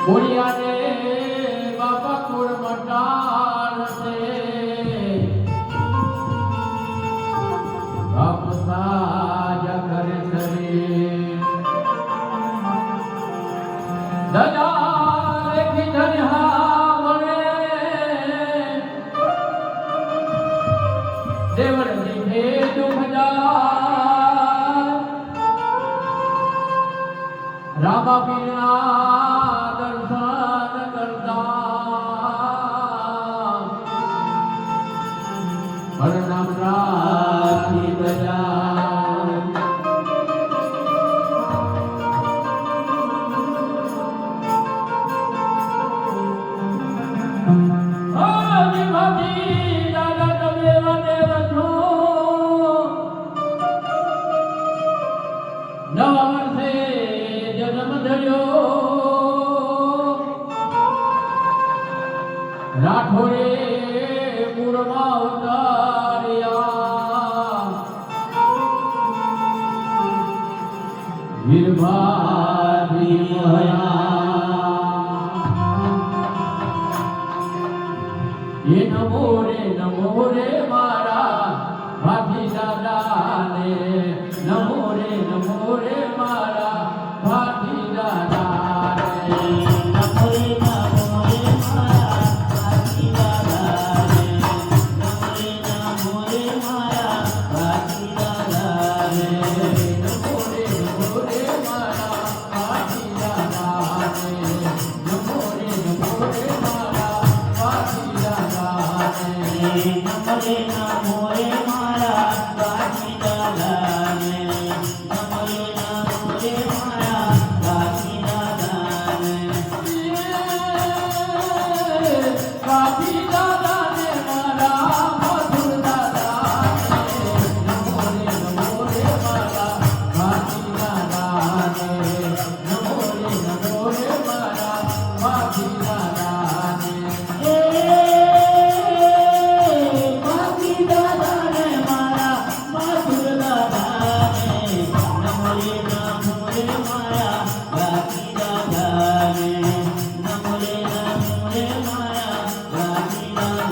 બોલિયાને બાપા કુળ મટાર છે બાપા જગર શરીર દયા લેખી ધન્યા મળે દેવળ દીધે દુઃખ જા રામા પીરના દર્શન કરતા પરણામ રાખી દયા આજી ભાભી દાદા તમે વને રજો નવા વર્ષે જન્મ ધર્યો રાઠોડે પૂરમાં ઉતાર્યા વીરભાઈ એ નમો રે મારા ભાભી દાદાને નમો રે મારા ભાભી દાદાને નમો રે મારા ભાભી દાદાને નમો રે મારા ભાભી દાદાને નમો રે મારા ભાભી દાદાને નમો રે મારા ભાભી દાદાને નમો રે મારા ભાભી દાદાને નમો રે મારા ભાભી દાદાને ભાભી દાદાને મારા મધુર દાદાને નમો રે મારા ભાભી દાદાને નમો રે મારા ભાભી દાદાને ભાભી દાદાને મારા મધુર દાદાને નમો રે મારા ભાભી દાદાને નમો રે મારા ભાભી દાદાને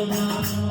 Namo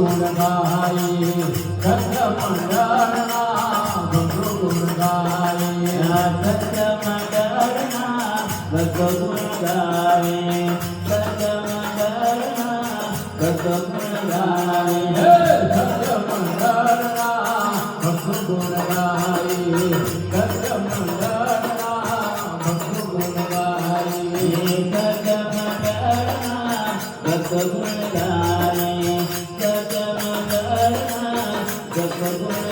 ગુણ ગાય સત્ય મંડળના ભક્તો ગુણ ગાય સત્ય મંડળના ભક્તો ગુણ ગાય સત્ય મંડળના ભક્તો ગુણ ગાય સત્ય મંડળના ભક્તો ગુણ ગાય સત્ય મંડળના ભક્તો ગુણ ગાય સત્ય મંડળના ભક્તો ગુણ ગાય સત્ય મંડળના ભક્તો ગુણ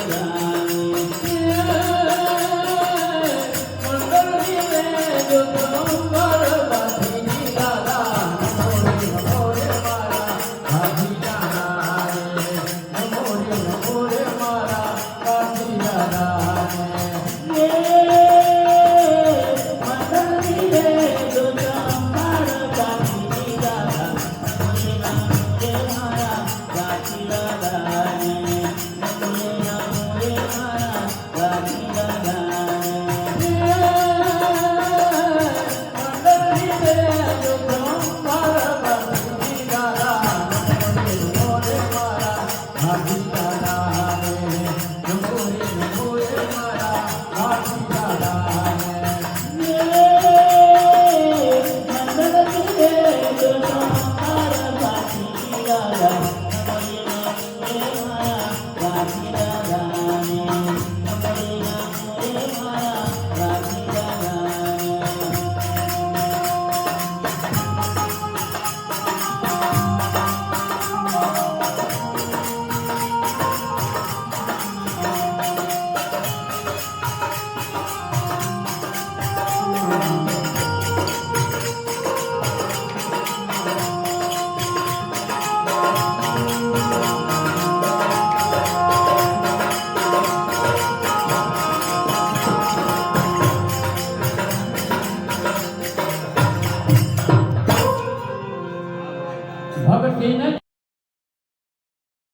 ભક્તિને